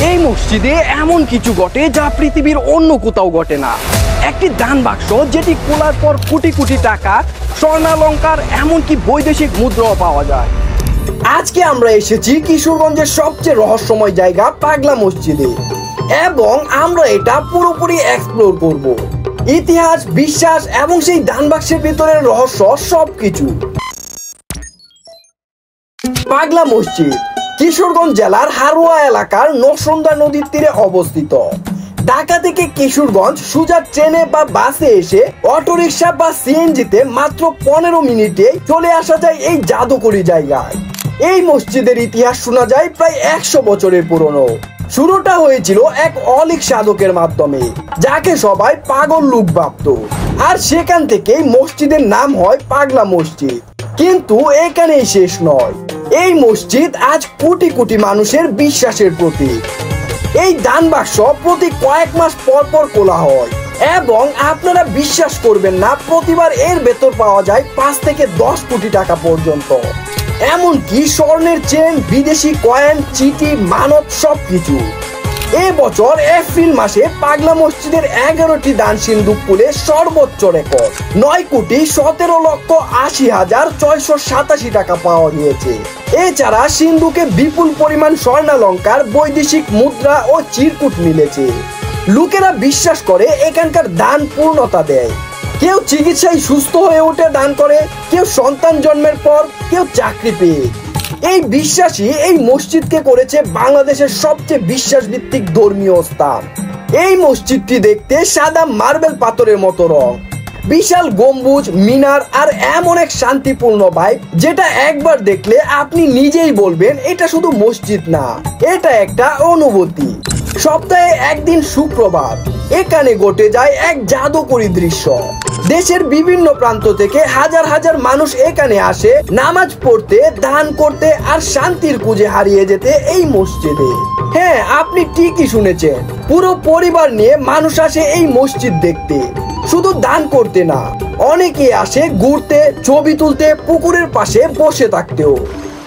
এই মসজিদে এমন কিছু ঘটে যা পৃথিবীর অন্য কোথাও ঘটে না। একটি দান বাক্স যেটি খোলার পর কোটি কোটি টাকা, স্বর্ণালংকার, এমনকি বৈদেশিক মুদ্রাও পাওয়া যায়। আজকে আমরা এসেছি কিশোরগঞ্জের সবচেয়ে রহস্যময় জায়গা পাগলা মসজিদে, এবং আমরা এটা পুরোপুরি এক্সপ্লোর করব। ইতিহাস, বিশ্বাস এবং সেই দান বাক্সের ভিতরের রহস্য সবকিছু। পাগলা মসজিদ কিশোরগঞ্জ জেলার হারোয়া এলাকার নরসুন্দা নদীর তীরে অবস্থিত। ঢাকা থেকে কিশোরগঞ্জ সোজা ট্রেনে বা বাসে এসে অটোরিকশা বা সিএনজিতে মাত্র 15 মিনিটে চলে আসা যায় এই জাদুকরী জায়গায়। এই মসজিদের ইতিহাস শোনা যায় প্রায় 100 বছরের পুরনো। শুরুটা হয়েছিল এক অলীক সাধকের মাধ্যমে, যাকে সবাই পাগল লোক ভাবত, আর সেখান থেকেই মসজিদের নাম হয় পাগলা মসজিদ। কিন্তু এখানেই শেষ নয়, এই মসজিদ আজ কোটি কোটি মানুষের বিশ্বাসের প্রতীক। এই দান বাক্স প্রতি কয়েক মাস পর পর খোলা হয়, এবং আপনারা বিশ্বাস করবেন না, প্রতিবার এর ভেতর পাওয়া যায় 5 থেকে 10 কোটি টাকা পর্যন্ত। এমনকি স্বর্ণের চেন, বিদেশি কয়েন, চিঠি, মানত সবকিছু। এবছর এপ্রিল মাসে পাগলা মসজিদের 11টি দান সিন্দুক খুলে সর্বোচ্চ রেকর্ড 9,17,80,687 টাকা পাওয়া গিয়েছে। এছাড়া সিন্দুকে বিপুল পরিমাণ স্বর্ণালংকার, বৈদেশিক মুদ্রা ও চিরকুট মিলেছে। লোকেরা বিশ্বাস করে এখানকার দান পূর্ণতা দেয়। কেউ চিকিৎসায় সুস্থ হয়ে উঠে দান করে, কেউ সন্তান জন্মের পর, কেউ চাকরি পেয়ে। এই বিশ্বাসই এই মসজিদকে করেছে বাংলাদেশের সবচেয়ে বিশ্বাসভিত্তিক ধর্মীয় স্থান। এই মসজিদটি দেখতে সাদা মার্বেল পাথরের মতো রং, বিশাল গম্বুজ, মিনার আর এমন এক শান্তিপূর্ণ ভাইব, যেটা একবার দেখলে আপনি নিজেই বলবেন এটা শুধু মসজিদ না, এটা একটা অনুভূতি। সপ্তাহে একদিন শুক্রবার এখানে ঘটে যায় এক জাদুকরী দৃশ্য। দেশের বিভিন্ন প্রান্ত থেকে হাজার হাজার মানুষ এখানে আসে নামাজ পড়তে, দান করতে আর শান্তির খুঁজে হারিয়ে যেতে এই মসজিদে। হ্যাঁ, আপনি ঠিকই শুনেছেন, পুরো পরিবার নিয়ে মানুষ আসে এই মসজিদ দেখতে, শুধু দান করতে না। অনেকে আসে ঘুরতে, ছবি তুলতে, পুকুরের পাশে বসে থাকতেও।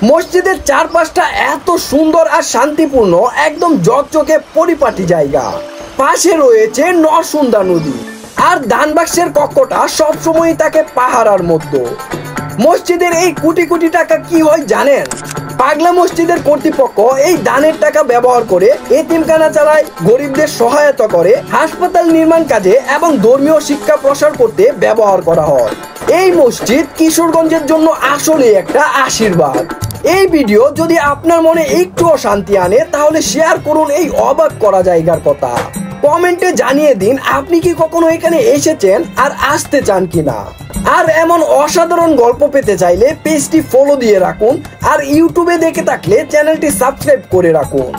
মসজিদের চারপাশটা এত সুন্দর আর শান্তিপূর্ণ, একদম ঝকঝকে পরিপাটি জায়গা। পাশে রয়েছে নরসুন্দা নদী, আর দান বাক্সের কক্ষটা সবসময় থাকে পাহারার মধ্যে। মসজিদের এই কোটি কোটি টাকা কি হয় জানেন? পাগলা মসজিদের কর্তৃপক্ষ এই দানের টাকা ব্যবহার করে এতিমখানা চালায়, গরিবদের সহায়তা করে, হাসপাতাল নির্মাণ কাজে এবং ধর্মীয় শিক্ষা প্রসার করতে ব্যবহার করা হয়। এই মসজিদ কিশোরগঞ্জের জন্য আসলে একটা আশীর্বাদ। এই ভিডিও যদি আপনার মনে একটুও শান্তি আনে, তাহলে শেয়ার করুন এই অবাক করা জায়গার কথা। কমেন্টে জানিয়ে দিন আপনি কি কখনো এখানে এসেছেন আর আসতে চান কিনা। আর এমন অসাধারণ গল্প পেতে চাইলে পেজটি ফলো দিয়ে রাখুন, আর ইউটিউবে দেখে থাকলে চ্যানেলটি সাবস্ক্রাইব করে রাখুন।